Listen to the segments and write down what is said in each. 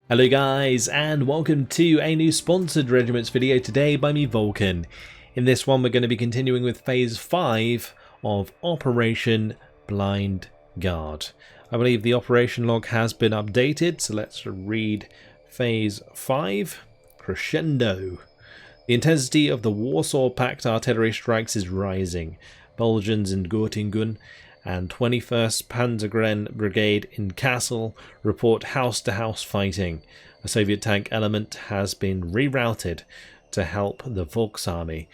Hello guys, and welcome to a new sponsored Regiments video today by me, Vulcan. In this one we're going to be continuing with Phase 5 of Operation Blind Guard. I believe the operation log has been updated, so let's read Phase 5. Crescendo. The intensity of the Warsaw Pact artillery strikes is rising. Belgians in Göttingen and 21st Panzergren Brigade in Kassel report house-to-house fighting. A Soviet tank element has been rerouted to help the Volksarmy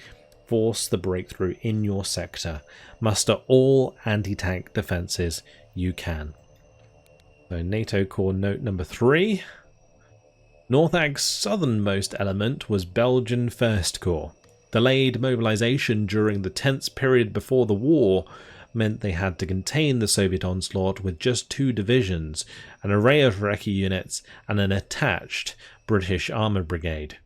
force the breakthrough in your sector. Muster all anti-tank defences you can. So NATO Corps note number 3. Northag's southernmost element was Belgian First Corps. Delayed mobilization during the tense period before the war meant they had to contain the Soviet onslaught with just 2 divisions, an array of recce units, and an attached British armoured brigade.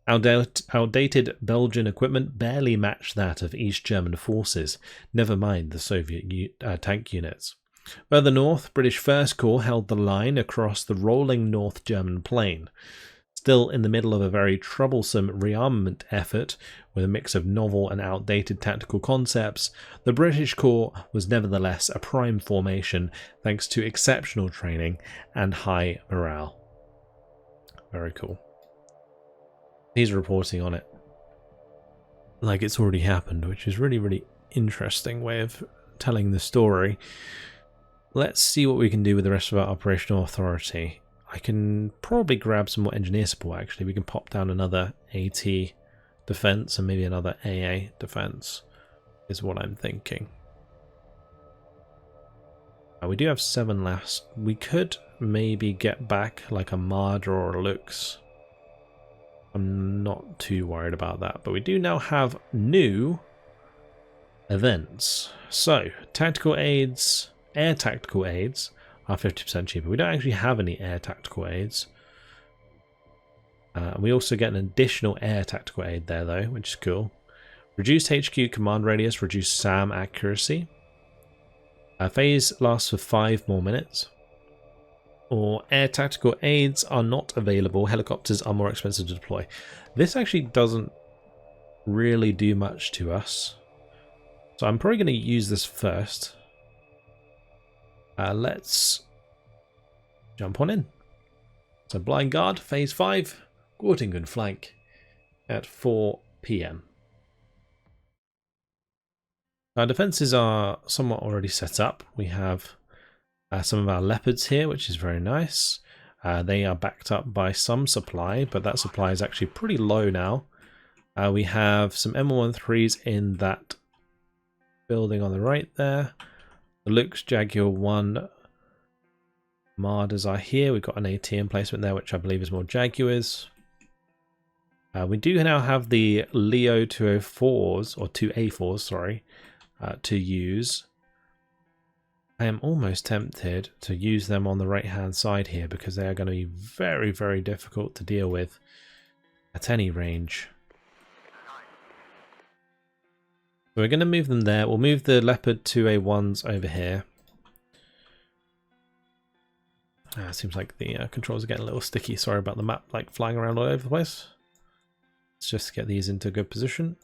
Outdated Belgian equipment barely matched that of East German forces, never mind the Soviet tank units. Further north, British First Corps held the line across the rolling North German plain. Still in the middle of a very troublesome rearmament effort with a mix of novel and outdated tactical concepts, the British Corps was nevertheless a prime formation thanks to exceptional training and high morale. Very cool. He's reporting on it like it's already happened, which is really interesting way of telling the story. Let's see what we can do with the rest of our operational authority. I can probably grab some more engineer support actually. We can pop down another AT defense and maybe another AA defense is what I'm thinking. We do have 7 left. We could maybe get back like a Marder or a Lux. I'm not too worried about that, but we do now have new events. So, tactical aids, air tactical aids are 50% cheaper. We don't actually have any air tactical aids. We also get an additional air tactical aid there though, which is cool. Reduced HQ command radius, reduced SAM accuracy. Phase lasts for 5 more minutes. Or air tactical aids are not available. Helicopters are more expensive to deploy. This actually doesn't really do much to us. So I'm probably going to use this first. Let's jump on in. So Blind Guard, Phase 5, Göttingen flank at 4 PM. Our defences are somewhat already set up. We have some of our Leopards here, which is very nice. They are backed up by some supply, but that supply is actually pretty low now. We have some M113s in that building on the right there. The Lux Jaguar 1 Marders are here. We've got an AT emplacement there, which I believe is more Jaguars. We do now have the Leo 204s, or 2A4s, sorry, to use. I am almost tempted to use them on the right hand side here because they are going to be very difficult to deal with at any range. So we're going to move them there. We'll move the Leopard 2A1s over here. Seems like the controls are getting a little sticky. Sorry about the map like flying around all over the place. Let's just get these into a good position.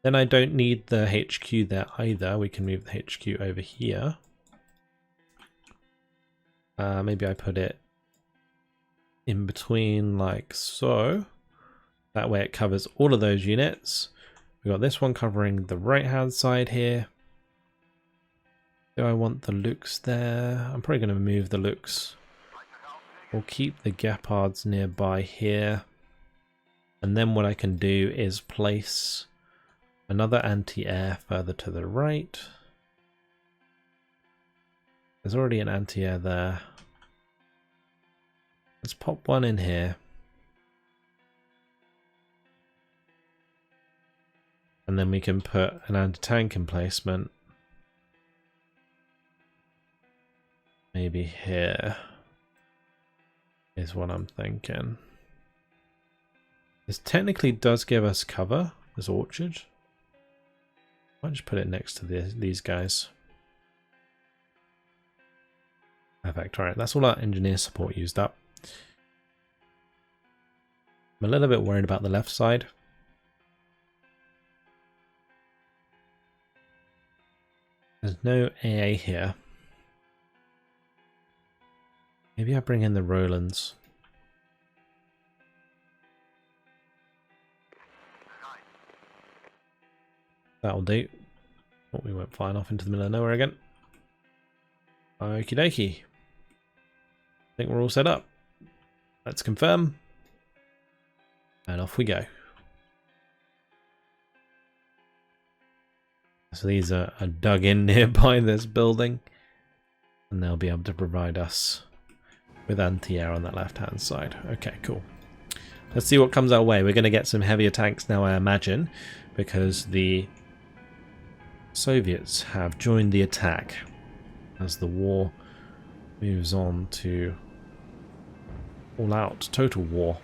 Then I don't need the HQ there either. We can move the HQ over here. Maybe I put it in between like so. That way it covers all of those units. We've got this one covering the right hand side here. Do I want the Lux there? I'm probably going to move the Lux. We'll keep the Gepards nearby here. And then what I can do is place another anti-air further to the right. There's already an anti-air there. Let's pop one in here. And then we can put an anti-tank emplacement. Maybe here is what I'm thinking. This technically does give us cover, this orchard. I'll just put it next to these guys. Perfect. Alright, that's all our engineer support used up. I'm a little bit worried about the left side. There's no AA here. Maybe I bring in the Rolands. That'll do. Oh, we went flying off into the middle of nowhere again. Okie dokie. I think we're all set up. Let's confirm. And off we go. So these are dug in nearby this building. And they'll be able to provide us with anti-air on that left-hand side. Okay, cool. Let's see what comes our way. We're going to get some heavier tanks now, I imagine, because the Soviets have joined the attack as the war moves on to all-out total war.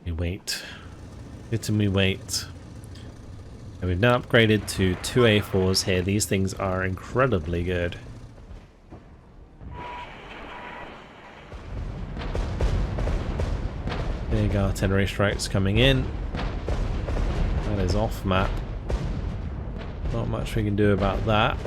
We wait. Sit and we wait. And we've now upgraded to 2 A4s here. These things are incredibly good. Big artillery strikes coming in. That is off map. Not much we can do about that.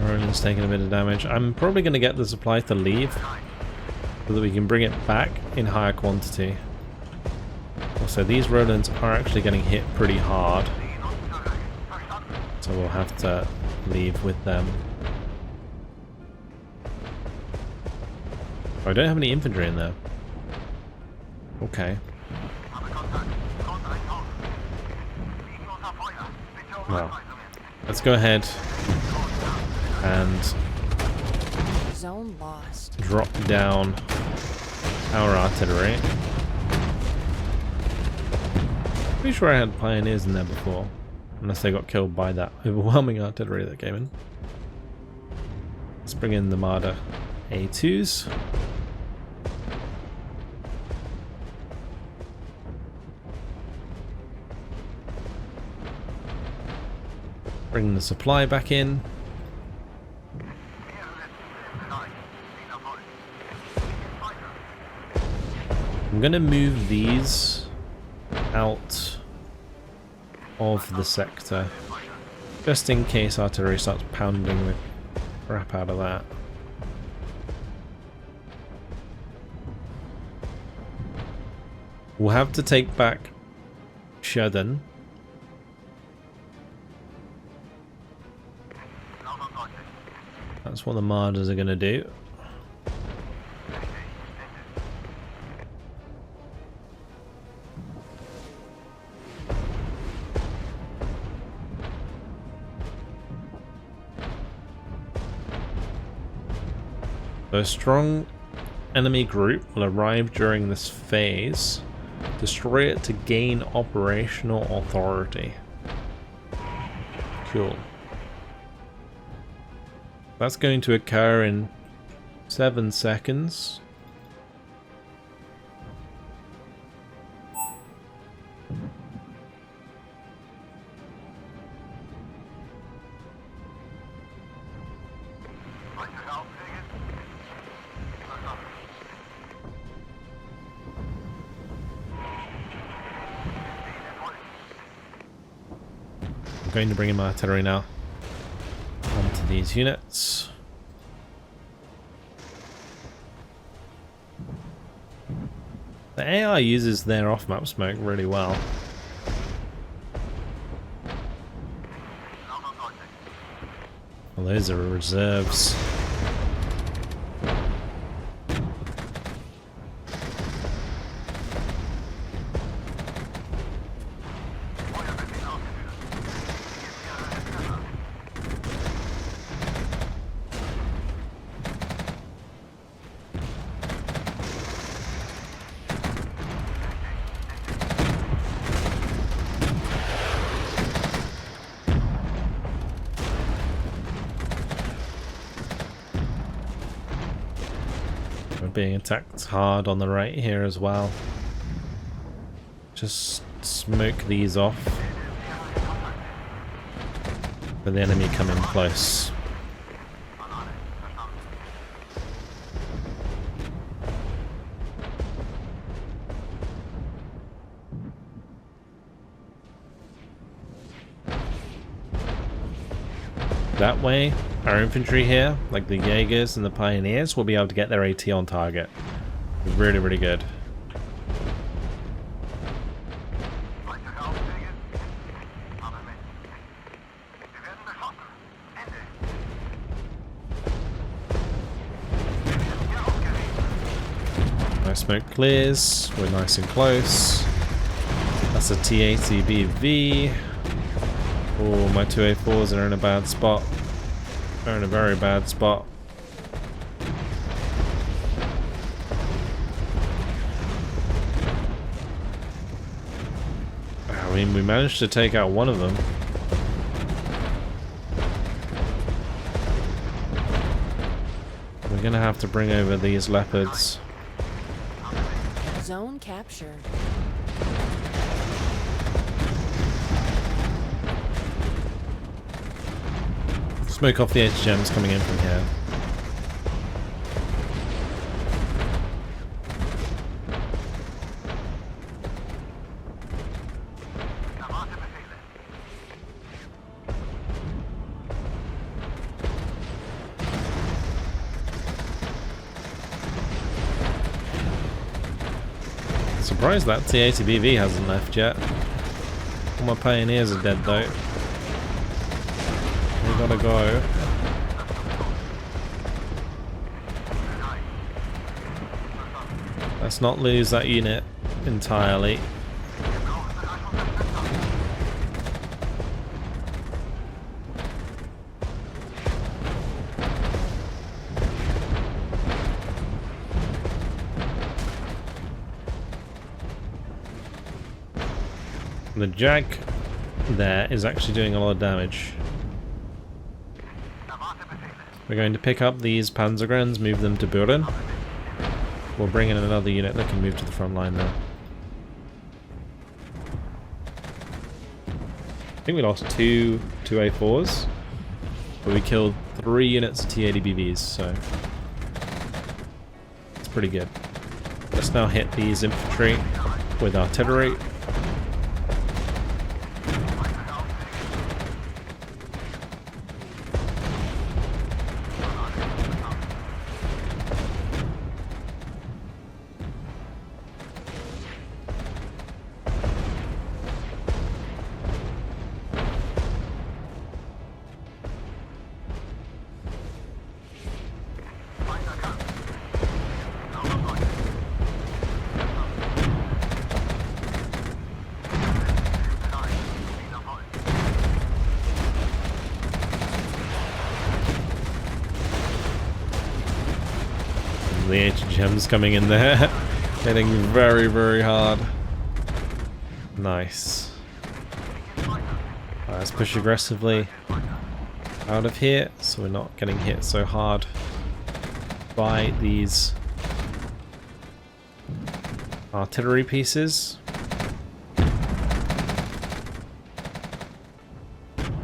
Roland's taking a bit of damage. I'm probably going to get the supply to leave so that we can bring it back in higher quantity. Also, these Rolands are actually getting hit pretty hard, so we'll have to leave with them. Oh, I don't have any infantry in there. Okay. Well, let's go ahead and zone lost. Drop down our artillery. Pretty sure I had pioneers in there before, unless they got killed by that overwhelming artillery that came in. Let's bring in the Marder A2s. Bring the supply back in. I'm going to move these out of the sector, just in case artillery starts pounding the crap out of that. We'll have to take back Shedden. That's what the Marders are going to do. A strong enemy group will arrive during this phase. Destroy it to gain operational authority. Cool. That's going to occur in 7 seconds. I'm going to bring in my artillery now onto these units. The AI uses their off-map smoke really well. Well, those are reserves. We're being attacked hard on the right here as well. Just smoke these off for the enemy coming close. That way, our infantry here, like the Jaegers and the Pioneers, will be able to get their AT on target. Really, really good. My smoke clears, we're nice and close. That's a T-80BV. Oh, my 2A4s are in a bad spot. They're in a very bad spot. I mean, we managed to take out one of them. We're gonna have to bring over these leopards. Zone captured. Smoke off the HGMs coming in from here. Surprised that T-80BV hasn't left yet. All my Pioneers are dead though. We gotta go. Let's not lose that unit entirely. The Jag there is actually doing a lot of damage. We're going to pick up these Panzergrens, move them to Buren. We'll bring in another unit that can move to the front line there. I think we lost two A4s, but we killed 3 units of T-80BVs, so it's pretty good. Let's now hit these infantry with artillery. The HGM's coming in there, hitting very, very hard. Nice. Let's push aggressively out of here so we're not getting hit so hard by these artillery pieces.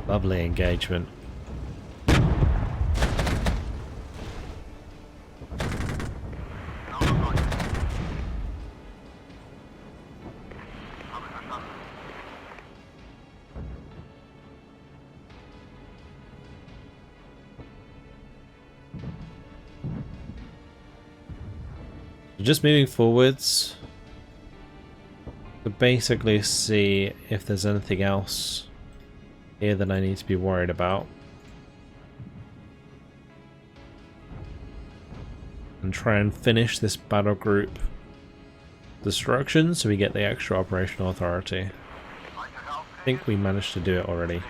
Lovely engagement. Just moving forwards to basically see if there's anything else here that I need to be worried about. And try and finish this battle group destruction so we get the extra operational authority. I think we managed to do it already.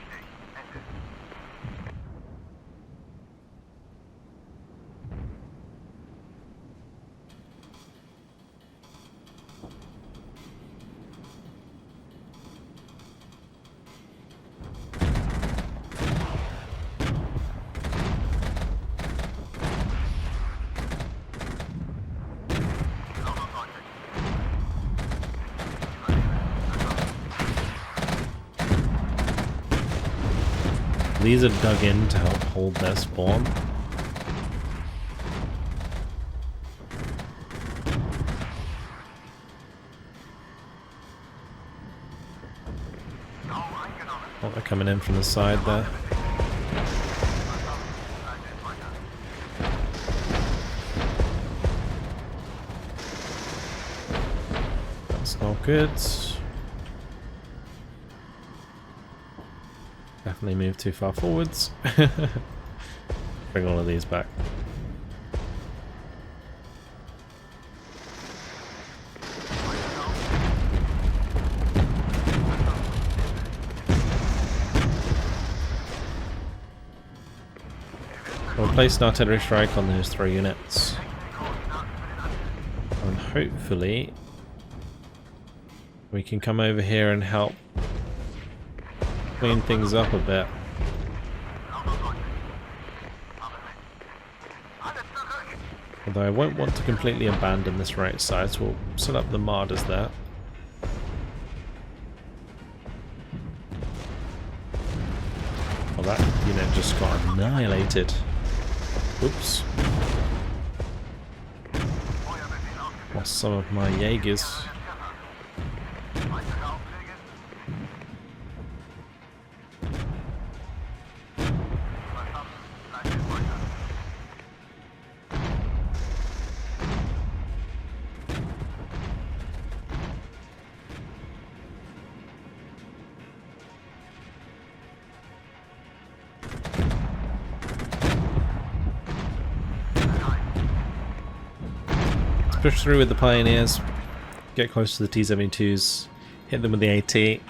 these are dug in to help hold their spawn. Oh, they're coming in from the side there. That's not good. Definitely move too far forwards. Bring all of these back. We'll place an artillery strike on those 3 units. And hopefully we can come over here and help clean things up a bit. Although I won't want to completely abandon this right side, so we'll set up the martyrs there. Well, that unit just got annihilated. Oops. Lost some of my Jaegers. Push through with the Pioneers, get close to the T-72s, hit them with the AT.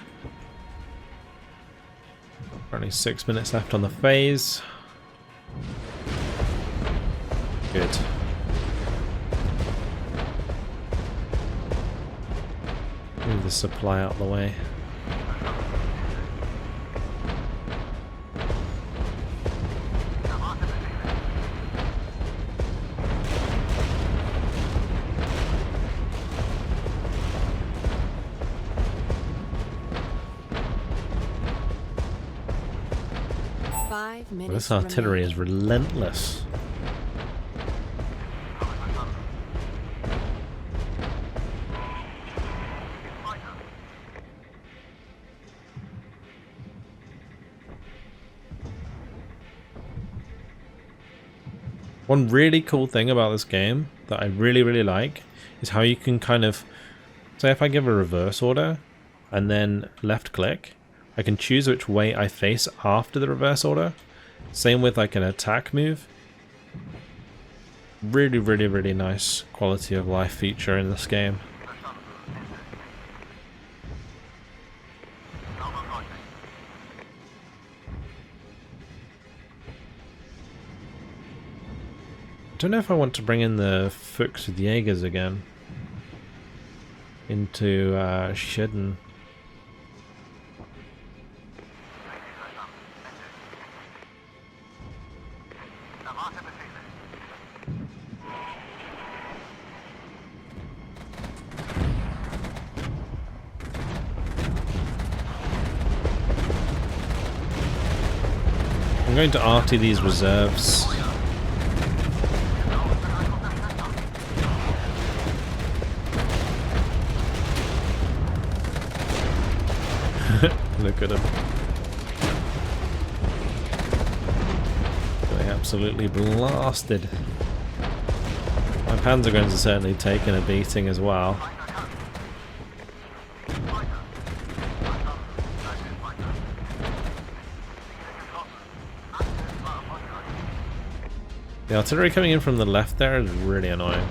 Only 6 minutes left on the phase. Good. Move the supply out of the way. This artillery is relentless. One really cool thing about this game that I really like is how you can kind of, say if I give a reverse order and then left click, I can choose which way I face after the reverse order. Same with like an attack move. Really nice quality of life feature in this game. I don't know if I want to bring in the VulcanHDGaming again into Shedden. I'm going to RT these reserves. Look at them. They absolutely blasted. My Panzerguns are certainly taking a beating as well. The artillery coming in from the left there is really annoying.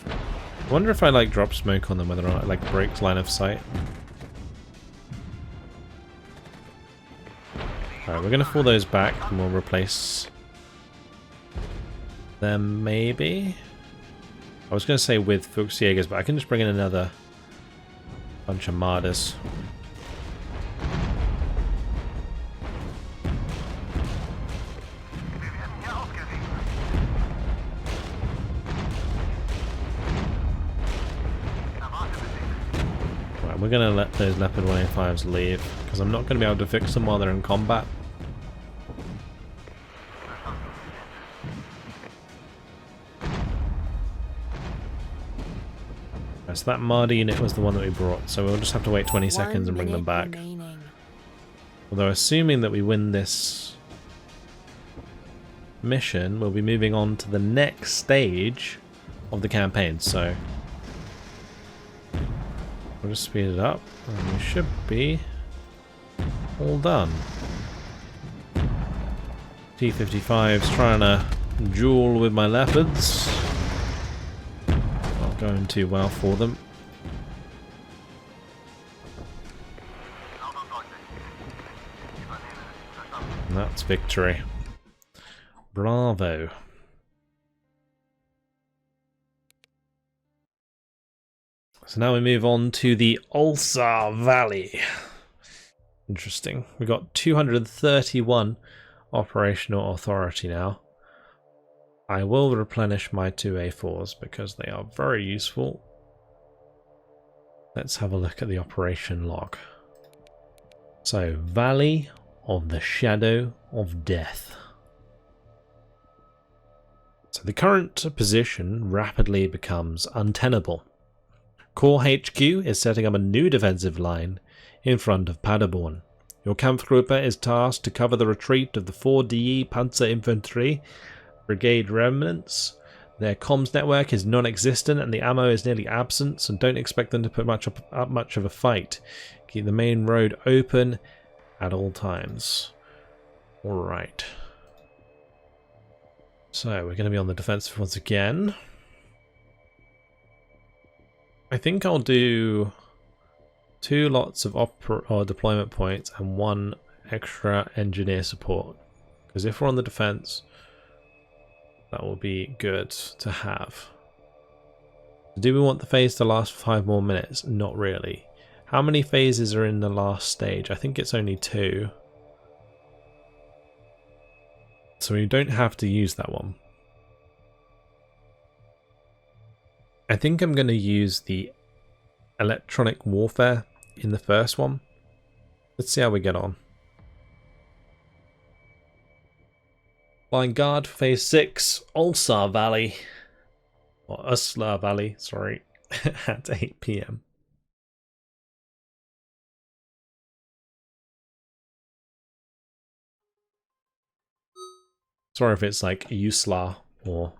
I wonder if I like drop smoke on them, whether or not it like breaks line of sight. Alright, we're going to pull those back and we'll replace them maybe? I was going to say with VulcanHDGaming, but I can just bring in another bunch of martyrs. We're going to let those Leopard 185s leave, because I'm not going to be able to fix them while they're in combat. So that Marder unit was the one that we brought, so we'll just have to wait 20 seconds and bring them back. Remaining. Although assuming that we win this mission, we'll be moving on to the next stage of the campaign, so we'll just speed it up and we should be all done. T-55's trying to duel with my leopards. Not going too well for them. And that's victory. Bravo. So now we move on to the Ulsa Valley. Interesting. We got 231 operational authority now. I will replenish my 2 A4s because they are very useful. Let's have a look at the operation log. So, Valley of the Shadow of Death. So the current position rapidly becomes untenable. Corps HQ is setting up a new defensive line in front of Paderborn. Your Kampfgruppe is tasked to cover the retreat of the 4 DE Panzer Infantry Brigade remnants. Their comms network is non-existent and the ammo is nearly absent, so don't expect them to put up much of a fight. Keep the main road open at all times. Alright. So we're going to be on the defensive once again. I think I'll do 2 lots of deployment points and 1 extra engineer support. Because if we're on the defense, that will be good to have. Do we want the phase to last for 5 more minutes? Not really. How many phases are in the last stage? I think it's only 2. So we don't have to use that one. I think I'm going to use the electronic warfare in the first one. Let's see how we get on. Flying Guard, Phase 6, Ulsar Valley. Or Uslar Valley, sorry. At 8 PM. Sorry if it's like Uslar or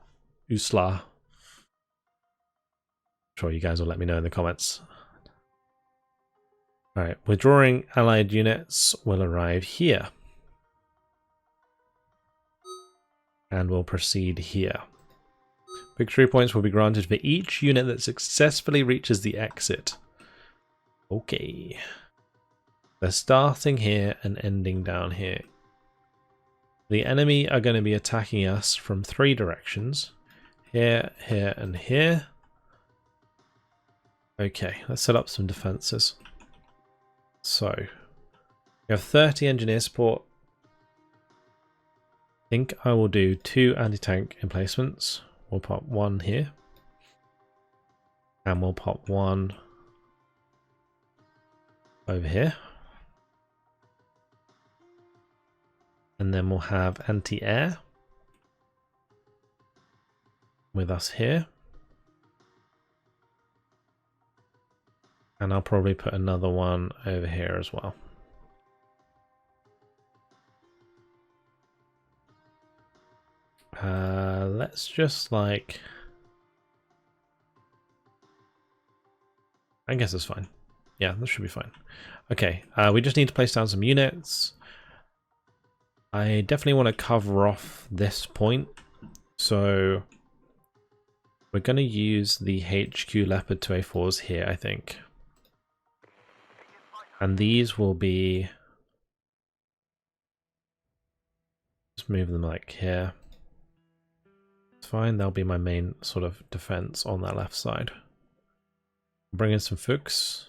Uslar. Sure you guys will let me know in the comments. Alright, withdrawing allied units will arrive here. And we'll proceed here. Victory points will be granted for each unit that successfully reaches the exit. Okay. They're starting here and ending down here. The enemy are going to be attacking us from 3 directions. Here, here, and here. Okay, let's set up some defenses. So, we have 30 engineer support. I think I will do 2 anti-tank emplacements. We'll pop 1 here. And we'll pop 1 over here. And then we'll have anti-air with us here. And I'll probably put another one over here as well. Let's just like... I guess it's fine. Yeah, that should be fine. Okay, we just need to place down some units. I definitely want to cover off this point. So we're going to use the HQ Leopard 2A4s here, I think. And these will be... Just move them like here. It's fine, they'll be my main sort of defense on that left side. Bring in some Fuchs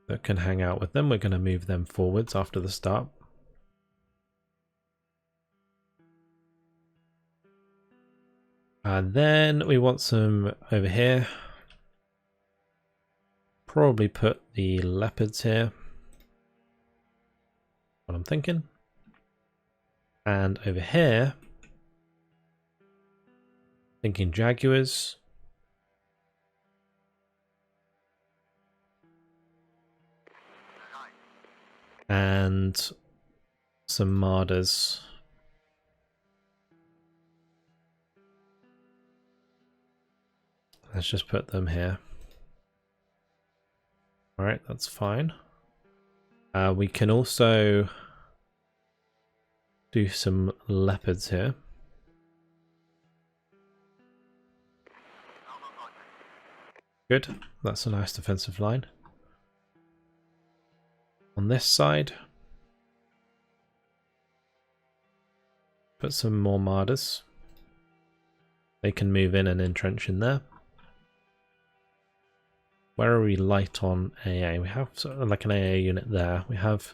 that can hang out with them. We're going to move them forwards after the start. And then we want some over here. Probably put the leopards here. What I'm thinking. And over here, thinking jaguars. and some Marders. Let's just put them here. Alright, that's fine. We can also do some leopards here. Good, that's a nice defensive line. On this side, put some more Marders. They can move in and entrench in there. Where are we light on AA? We have sort of like an AA unit there. We have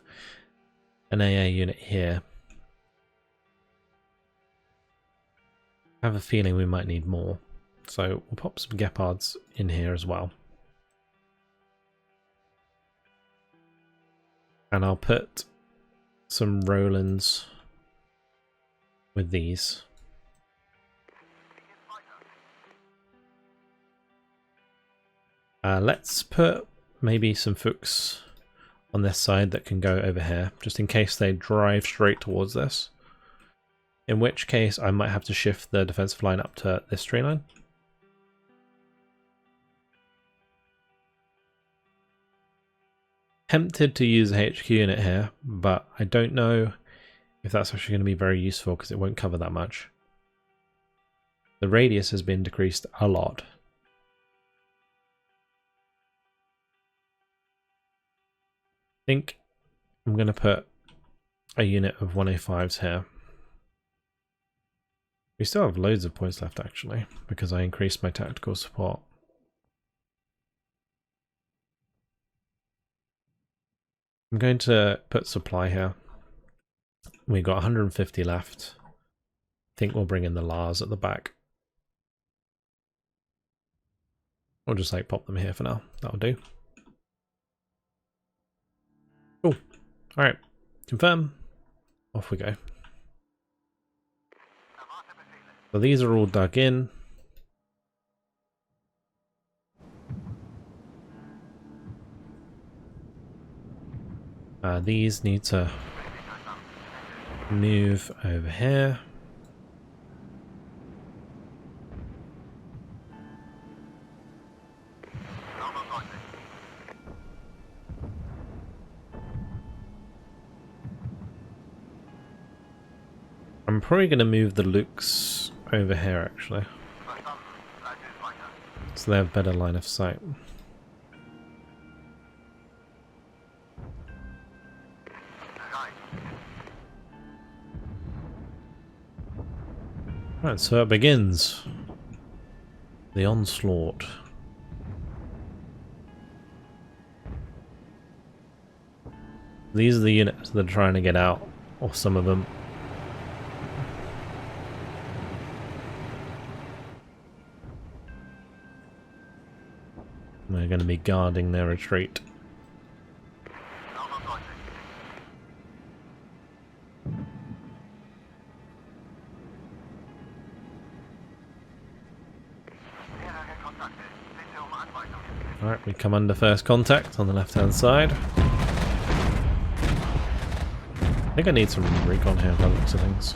an AA unit here. I have a feeling we might need more. So we'll pop some Gepards in here as well. And I'll put some Rolands with these. Let's put maybe some Fuchs on this side that can go over here, just in case they drive straight towards this. In which case I might have to shift the defensive line up to this tree line. Tempted to use a HQ unit here, but I don't know if that's actually going to be very useful because it won't cover that much. The radius has been decreased a lot. I think I'm going to put a unit of 105s here. We still have loads of points left actually, because I increased my tactical support. I'm going to put supply here. We've got 150 left. I think we'll bring in the Lars at the back. Or just like pop them here for now. That'll do. Cool. Alright. Confirm. Off we go. So these are all dug in. These need to move over here. I'm probably going to move the Lukes over here actually, so they have better line of sight. Right, so it begins. The onslaught. These are the units that are trying to get out, or some of them. They're going to be guarding their retreat. Alright, we come under first contact on the left hand side. I think I need some recon here by the looks of things.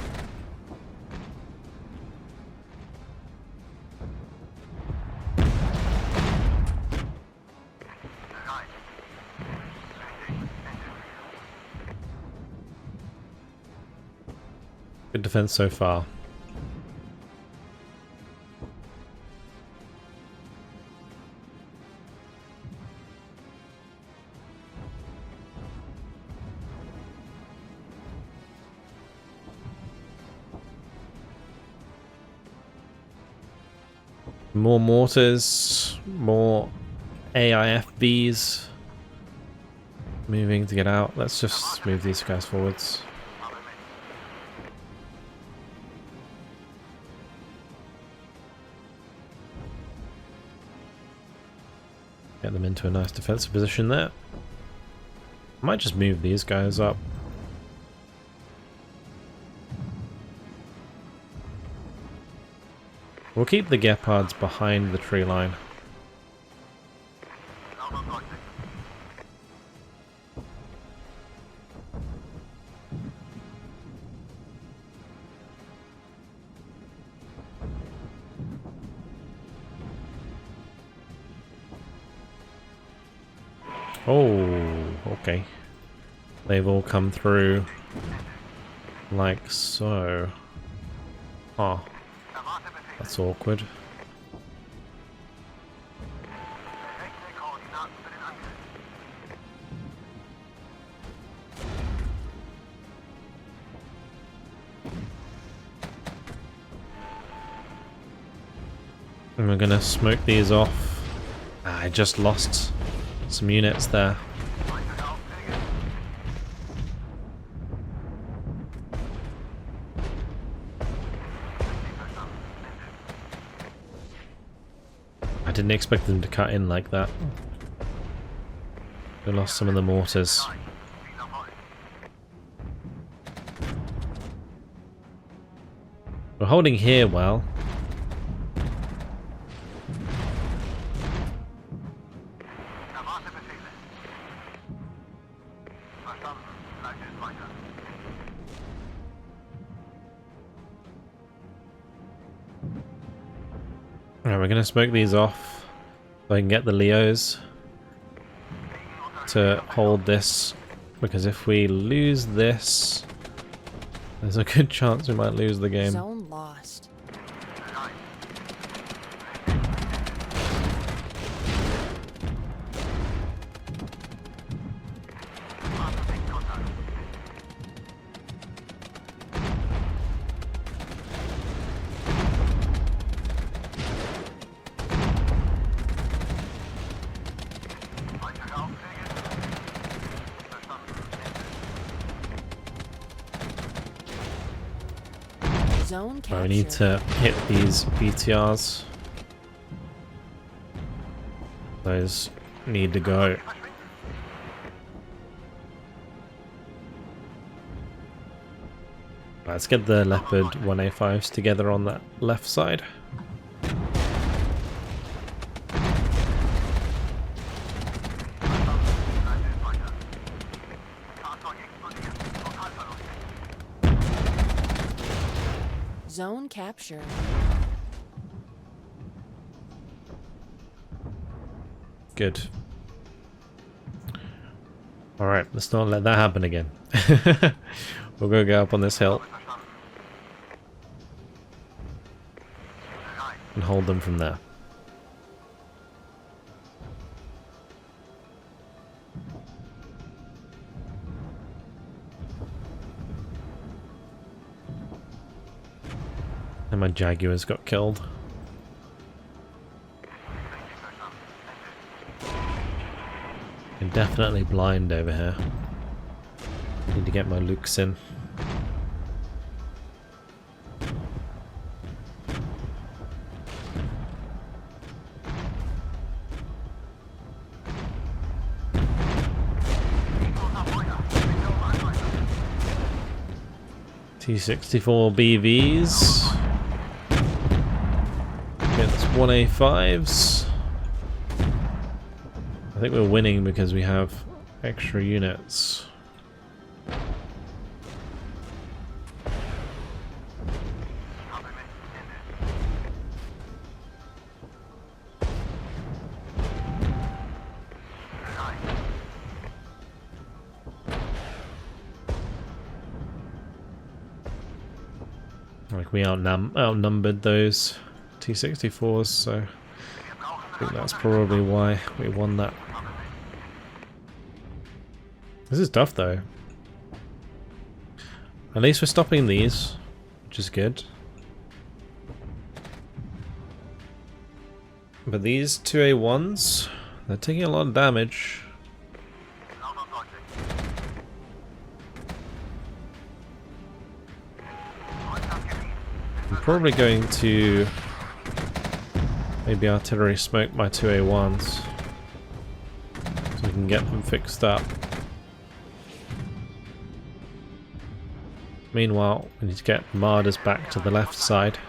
Good defense so far. More mortars, more AIFBs moving to get out. Let's just move these guys forwards. Get them into a nice defensive position there. I might just move these guys up. We'll keep the Gepards behind the tree line. Oh, okay. They've all come through like so. Oh, that's awkward. And we're gonna smoke these off. I just lost some units there. I didn't expect them to cut in like that. We lost some of the mortars. We're holding here well. Alright, we're gonna smoke these off so I can get the Leos to hold this, because if we lose this, there's a good chance we might lose the game. Zone lost. Zone capture. I need to hit these BTRs. Those need to go. Let's get the Leopard 1A5s together on that left side. Zone capture. Good. Alright, let's not let that happen again. We'll go up on this hill and hold them from there. And my Jaguars got killed. I'm definitely blind over here. Need to get my Lukes in. T64 BVs. Against 1A5s. I think we're winning because we have extra units. Like we outnumbered those T64s, so I think that's probably why we won that. This is tough though. At least we're stopping these, which is good. But these 2A1s, they're taking a lot of damage. I'm probably going to maybe artillery smoke my 2A1s so we can get them fixed up. Meanwhile, we need to get Martyrs back to the left side.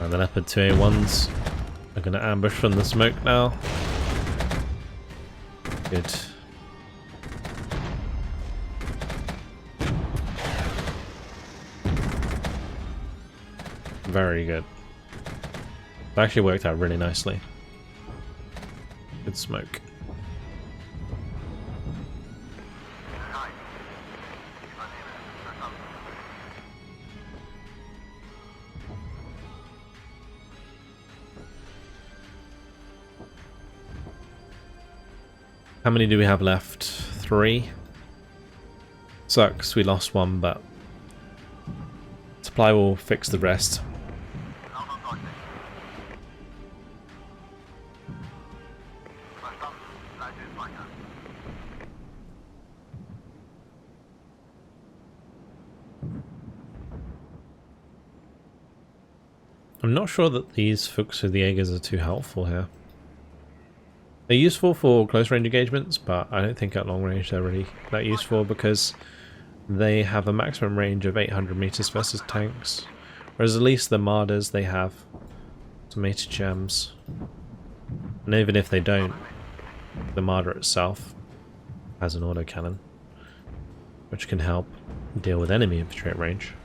And the Leopard 2A1s are going to ambush from the smoke now. Good. Very good. It actually worked out really nicely. Good smoke. How many do we have left? 3. Sucks, we lost one, but supply will fix the rest. I'm not sure that these folks with the Jaegers are too helpful here. They're useful for close range engagements, but I don't think at long range they're really that useful because they have a maximum range of 800 meters versus tanks. Whereas at least the Marders, they have some HHMs. And even if they don't, the Marder itself has an autocannon, which can help deal with enemy infantry at range.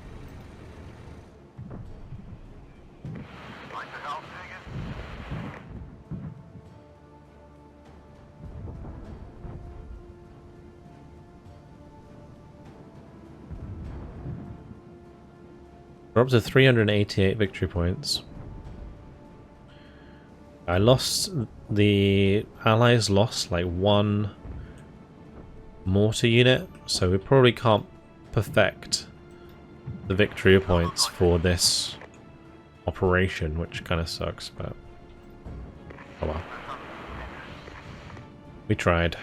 We're up to 388 victory points. The Allies lost like 1 mortar unit, so we probably can't perfect the victory points for this operation, which kind of sucks, but oh well. We tried.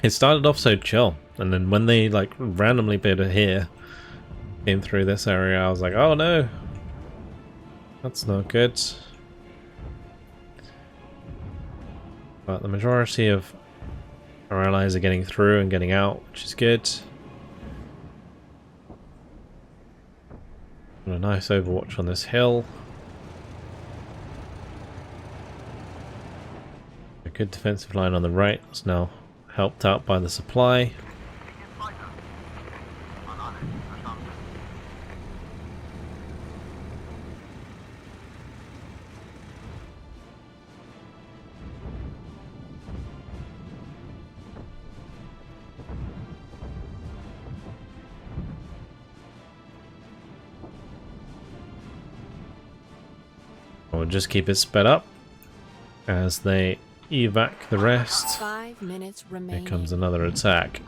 It started off so chill, and then when they like randomly appeared here, came through this area, I was like, oh no, that's not good. But the majority of our allies are getting through and getting out, which is good. And a nice overwatch on this hill. A good defensive line on the right is now helped out by the supply. We'll just keep it sped up as they evac the rest. 5 minutes remaining. Here comes another attack.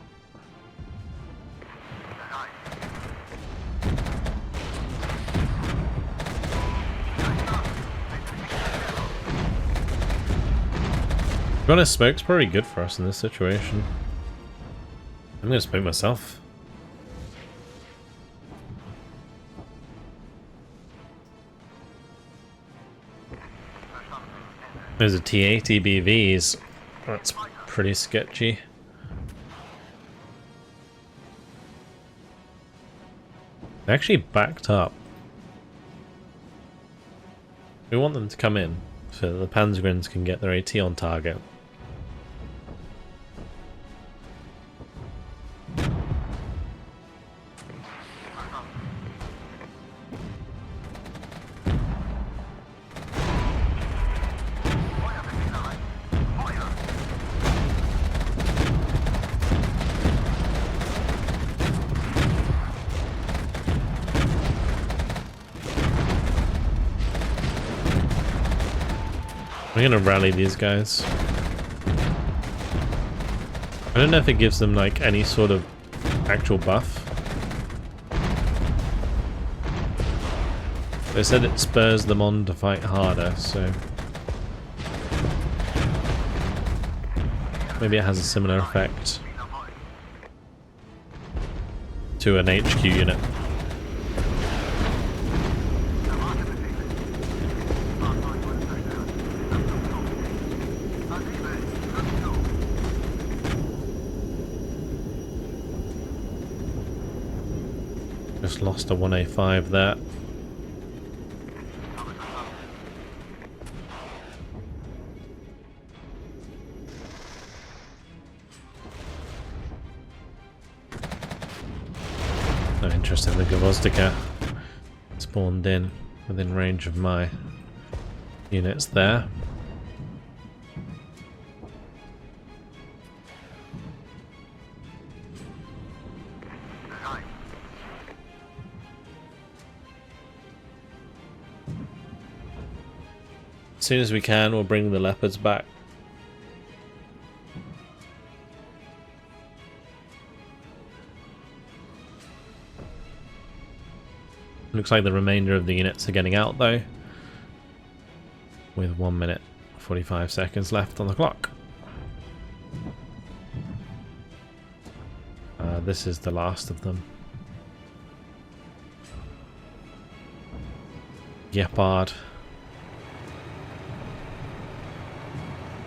To be honest, smoke's pretty good for us in this situation. I'm gonna smoke myself. There's a T80 BVs. That's pretty sketchy. They actually backed up. We want them to come in so that the Panzergrins can get their AT on target. I'm gonna rally these guys. I don't know if it gives them like any sort of actual buff. They said it spurs them on to fight harder, so Maybe it has a similar effect to an HQ unit. Just lost a 1A5 there. Oh, interesting, the Gvozdika spawned in within range of my units there. As soon as we can, we'll bring the leopards back. Looks like the remainder of the units are getting out though, with 1 minute 45 seconds left on the clock. This is the last of them. Gepard.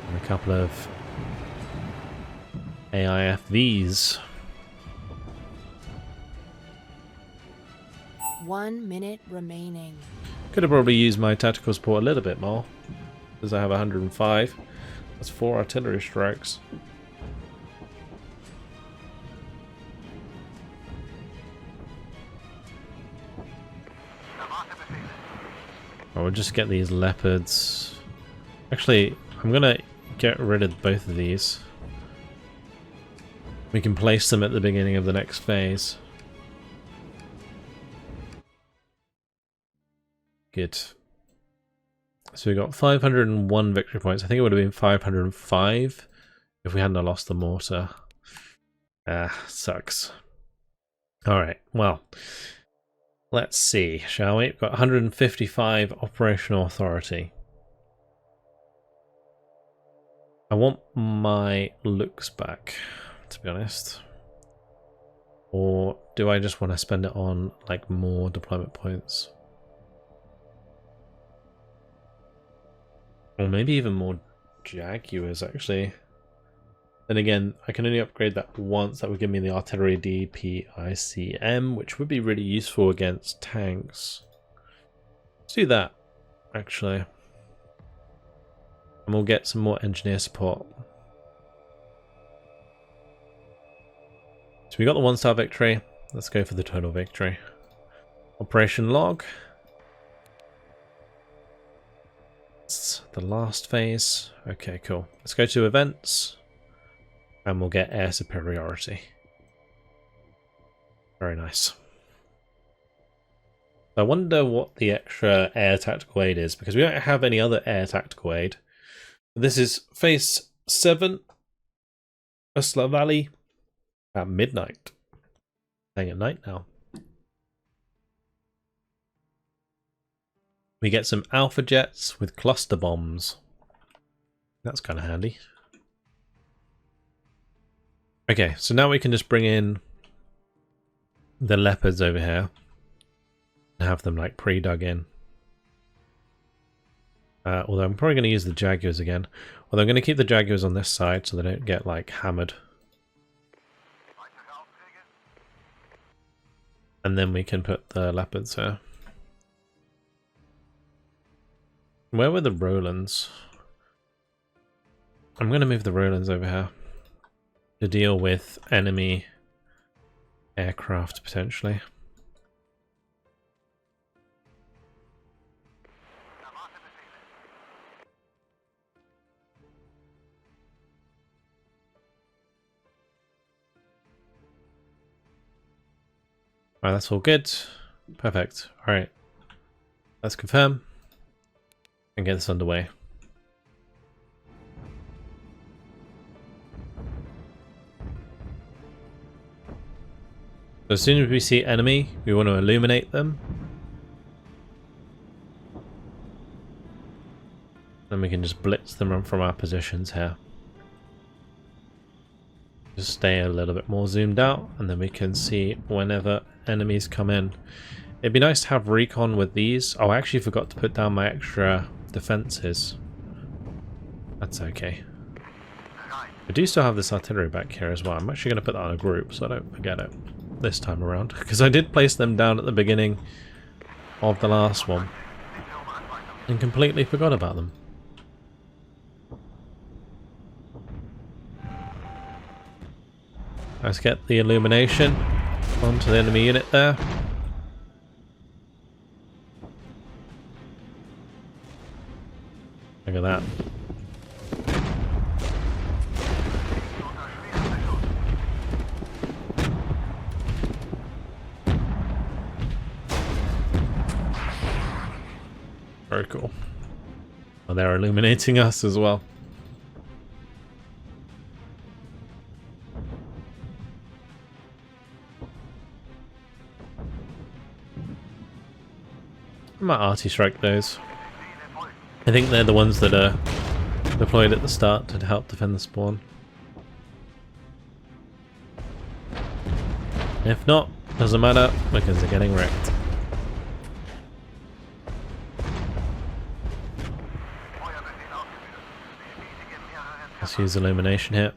And a couple of AIFVs. 1 minute remaining. Could have probably used my tactical support a little bit more, because I have 105. That's 4 artillery strikes. Oh, we'll just get these leopards. Actually, I'm gonna get rid of both of these. We can place them at the beginning of the next phase. Good. So we got 501 victory points. I think it would have been 505 if we hadn't lost the mortar. Sucks. Alright, well. Let's see, shall we? We've got 155 operational authority. I want my looks back, to be honest. Or do I just want to spend it on like more deployment points? Or maybe even more Jaguars, actually. Then again, I can only upgrade that once. That would give me the artillery DPICM, which would be really useful against tanks. Let's do that, actually. And we'll get some more engineer support. So we got the 1-star victory. Let's go for the total victory. Operation log. It's the last phase. Okay, cool. Let's go to events. And we'll get air superiority. Very nice. I wonder what the extra air tactical aid is, because we don't have any other air tactical aid. This is phase 7, Usla Valley, at midnight. Playing at night now. We get some alpha jets with cluster bombs. That's kind of handy. Okay, so now we can just bring in the leopards over here and have them like pre-dug in. Although I'm probably going to use the Jaguars again. Although I'm going to keep the Jaguars on this side so they don't get like hammered. And then we can put the leopards here. Where were the Rolands? I'm going to move the Rolands over here to deal with enemy aircraft potentially. Alright, that's all good. Perfect. Alright. Let's confirm and get this underway. So as soon as we see enemy, we want to illuminate them. Then we can just blitz them from our positions here. Just stay a little bit more zoomed out, and then we can see whenever enemies come in. It'd be nice to have recon with these. Oh, I actually forgot to put down my extra defenses. That's okay. I do still have this artillery back here as well. I'm actually going to put that on a group so I don't forget it this time around. Because I did place them down at the beginning of the last one and completely forgot about them. Let's get the illumination onto the enemy unit there. Look at that. Very cool. Well, they're illuminating us as well. I might arty strike those. I think they're the ones that are deployed at the start to help defend the spawn. If not, doesn't matter because they're getting wrecked. Let's use illumination here.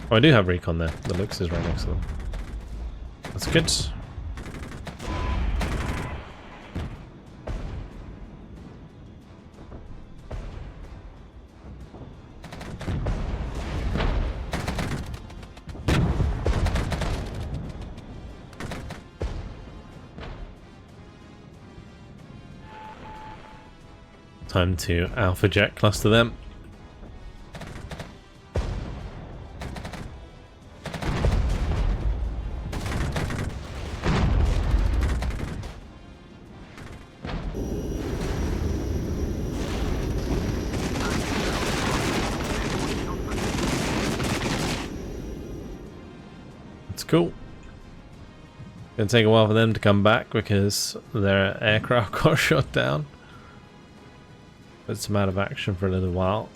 Oh, I do have recon there. The Lux is right next to them. That's good. Time to alpha jet cluster them. That's cool. Gonna take a while for them to come back because their aircraft got shot down. But some out of action for a little while.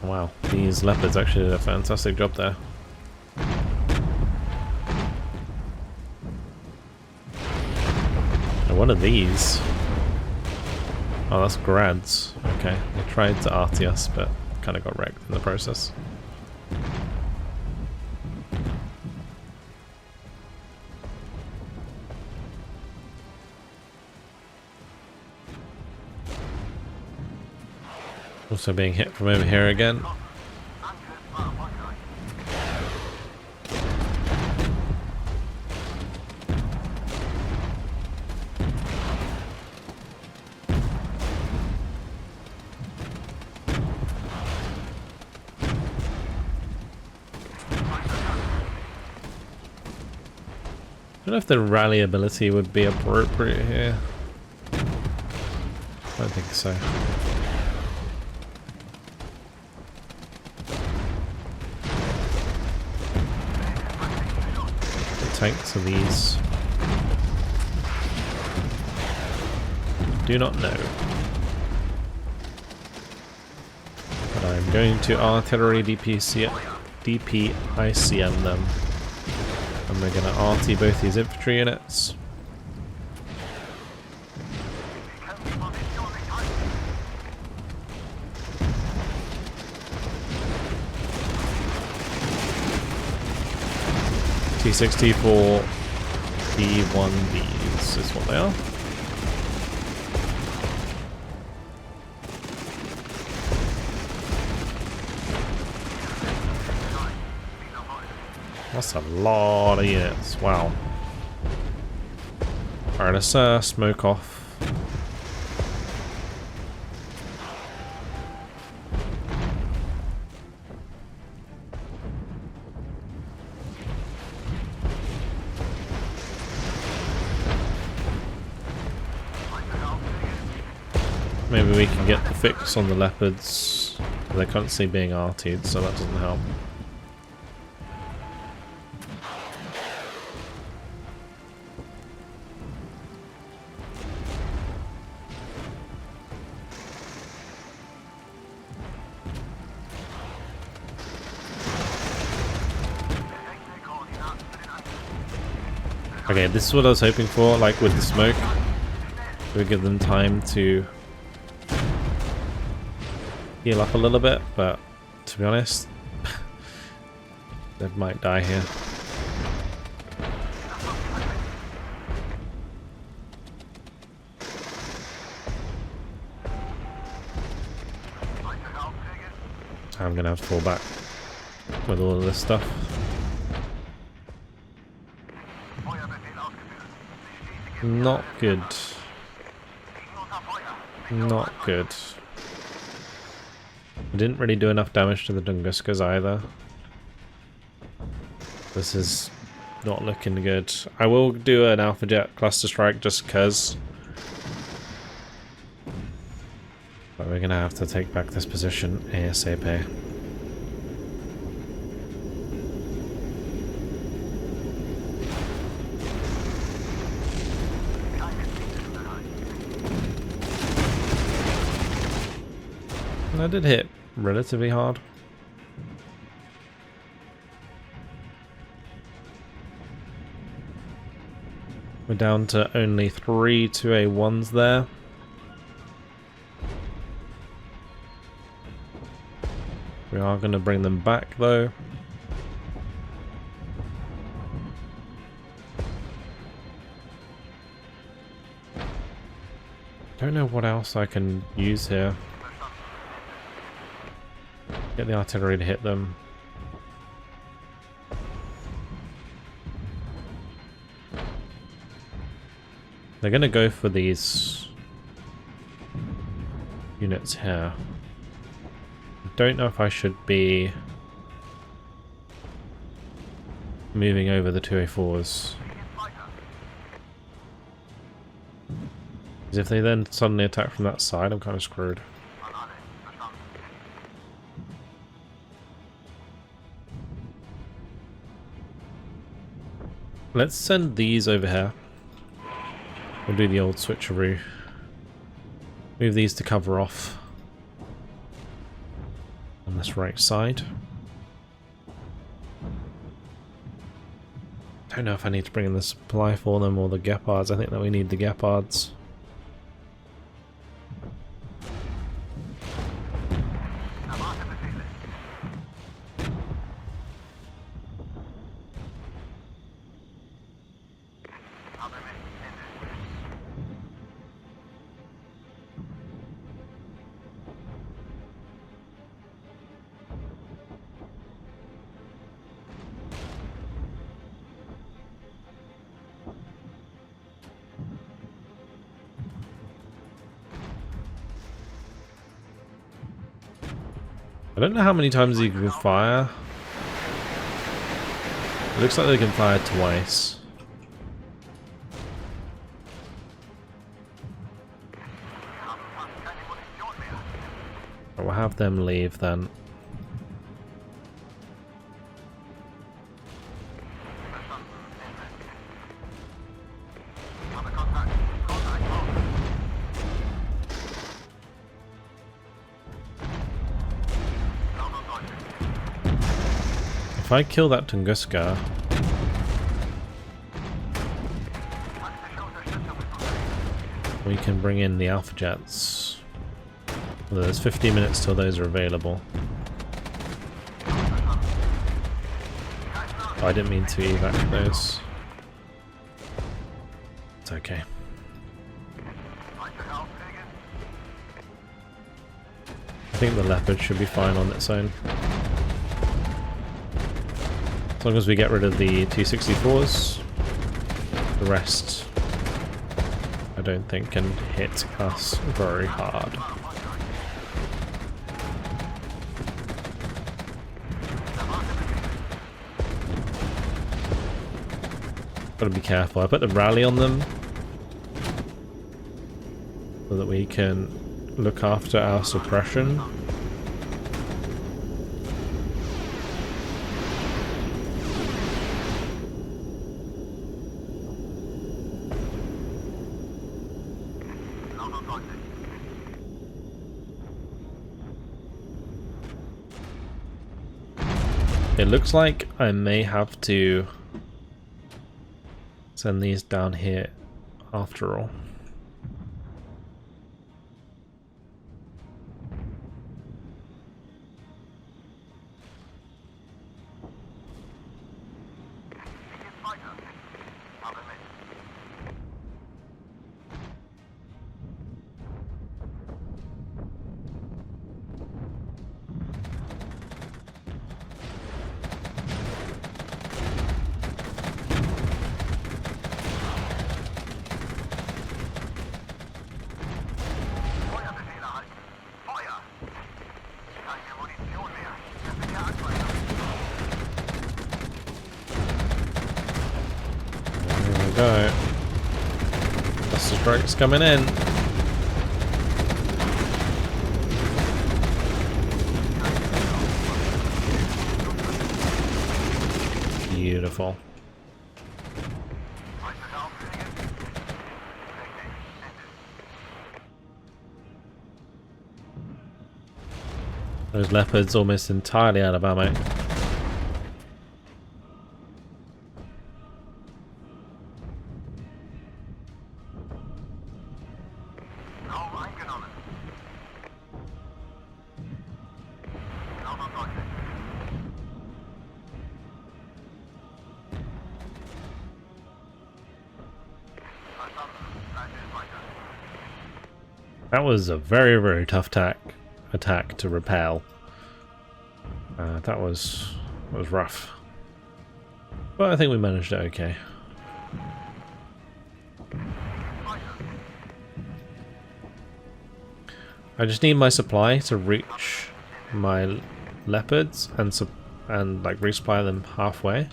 Wow, these leopards actually did a fantastic job there. And one of these... Oh, that's Grads. Okay, they tried to arty us, but kind of got wrecked in the process. Also being hit from over here again. I don't know if the rally ability would be appropriate here. I don't think so. The tanks are these. Do not know. But I'm going to artillery DPICM them. And we're going to arty both these infantry units. T6, T4, T1Bs is what they are. That's a lot of units, wow. Alright, let's smoke off. Maybe we can get the fix on the leopards. They're constantly being artied, so that doesn't help. Okay, this is what I was hoping for, like with the smoke. We give them time to heal up a little bit, but to be honest, they might die here. I'm gonna have to fall back with all of this stuff. Not good. Not good. I didn't really do enough damage to the Tunguskas either. This is not looking good. I will do an Alpha Jet cluster strike just because. But we're gonna have to take back this position ASAP. And I did hit relatively hard. We're down to only 3 2A1s there. We are going to bring them back though. Don't know what else I can use here. Get the artillery to hit them. They're going to go for these units here. Don't know if I should be moving over the 2A4s. Because if they then suddenly attack from that side, I'm kind of screwed. Let's send these over here. We'll do the old switcheroo. Move these to cover off on this right side. Don't know if I need to bring in the supply for them or the Gepards. I think that we need the Gepards. I don't know how many times you can fire. It looks like they can fire twice. We'll have them leave then. If I kill that Tunguska, we can bring in the Alpha Jets. Well, there's 15 minutes till those are available. Oh, I didn't mean to evac those. It's okay. I think the Leopard should be fine on its own. As long as we get rid of the 264s, the rest I don't think can hit us very hard. Gotta be careful. I put the rally on them so that we can look after our suppression. It looks like I may have to send these down here after all. Go. Cluster strike's coming in. Beautiful. Those leopards almost entirely out of ammo. That was a very, very tough attack to repel. That was rough, but I think we managed it okay. I just need my supply to reach my leopards and like resupply them halfway.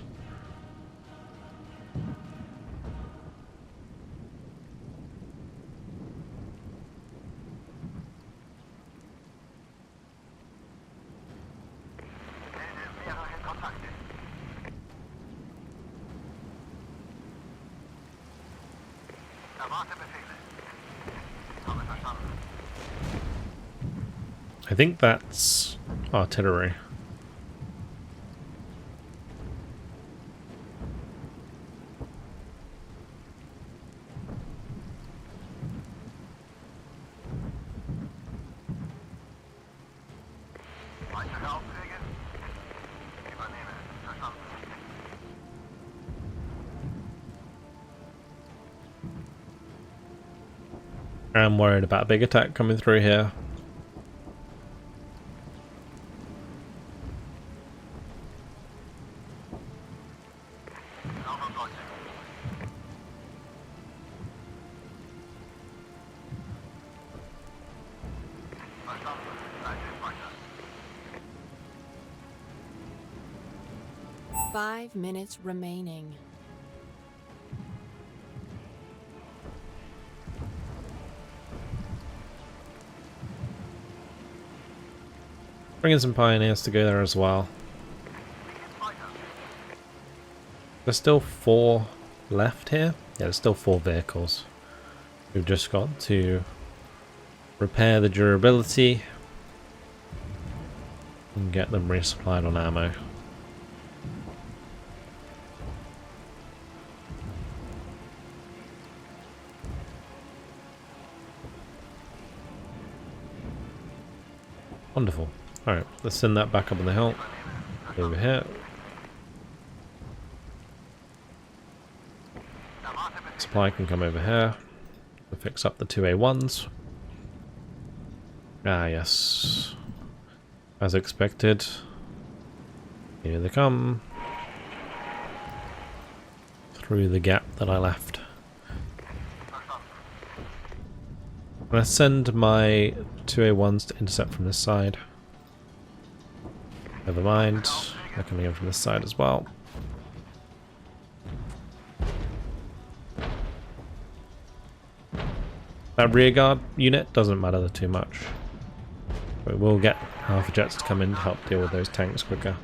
I think that's artillery. I'm worried about a big attack coming through here. Five minutes remaining. Bringing some pioneers to go there as well. There's still 4 left here. Yeah, there's still 4 vehicles. We've just got to repair the durability and get them resupplied on ammo. Wonderful. Alright, let's send that back up on the hill. Over here. Supply can come over here to fix up the 2A1s. Ah, yes. As expected. Here they come. Through the gap that I left. Let's send my 2A1s to intercept from this side. Never mind, they're coming in from this side as well. That rearguard unit doesn't matter too much. But we'll get Alpha Jets to come in to help deal with those tanks quicker.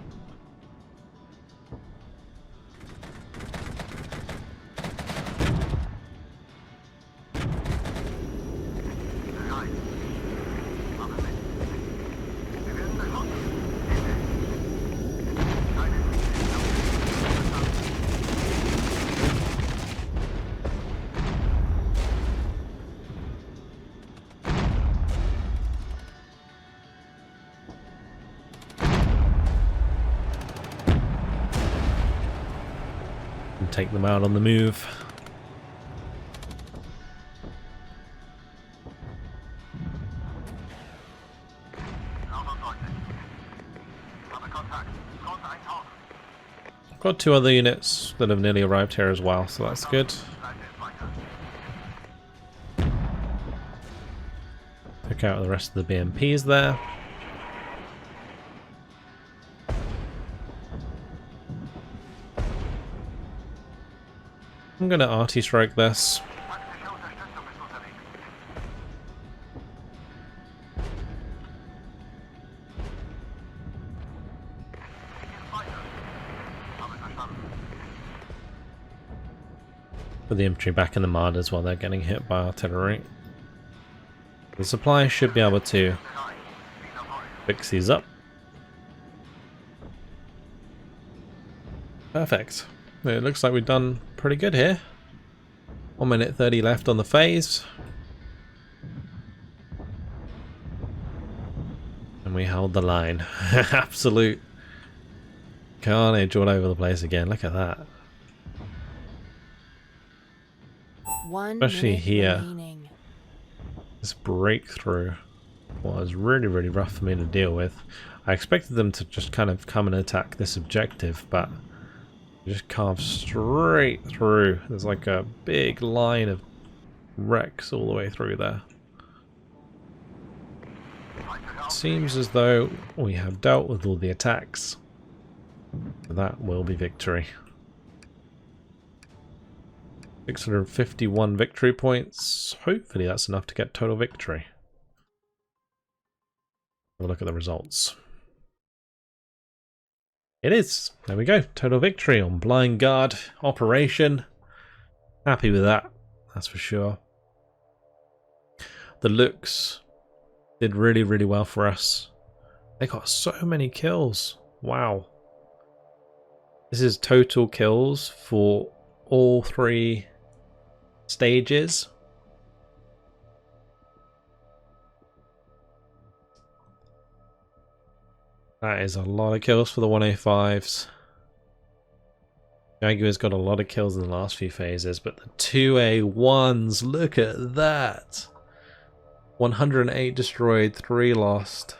and take them out on the move. Got 2 other units that have nearly arrived here as well, so that's good. Pick out the rest of the BMPs there. I'm going to arty strike this. Put the infantry back in the mud as well, they're getting hit by artillery. The supply should be able to fix these up. Perfect. It looks like we've done pretty good here. 1 minute 30 left on the phase. And we held the line. Absolute carnage all over the place again. Look at that. Especially here. Remaining. This breakthrough was really, really rough for me to deal with. I expected them to just kind of come and attack this objective, but they just carved straight through. There's like a big line of wrecks all the way through there. Seems as though we have dealt with all the attacks. That will be victory. 651 victory points. Hopefully that's enough to get total victory. Have a look at the results. It is. There we go. Total victory on Blind Guard operation. Happy with that. That's for sure. The looks did really, really well for us. They got so many kills. Wow. This is total kills for all 3 stages. That is a lot of kills for the 105s. Jaguar's got a lot of kills in the last few phases, but the 2A1s, look at that. 108 destroyed, 3 lost.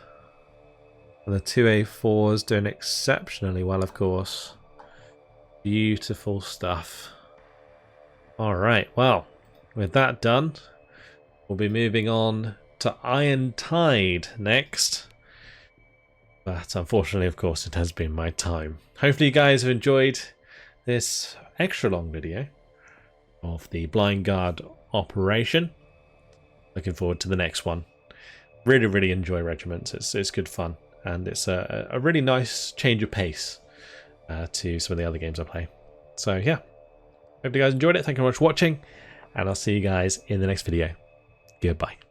And the 2A4s doing exceptionally well, of course. Beautiful stuff. Alright, well, with that done, we'll be moving on to Iron Tide next. But unfortunately, of course, it has been my time. Hopefully you guys have enjoyed this extra long video of the Blind Guard operation. Looking forward to the next one. Really, really enjoy Regiments. It's good fun. And it's a really nice change of pace to some of the other games I play. So yeah. Hope you guys enjoyed it. Thank you very much for watching, and I'll see you guys in the next video. Goodbye.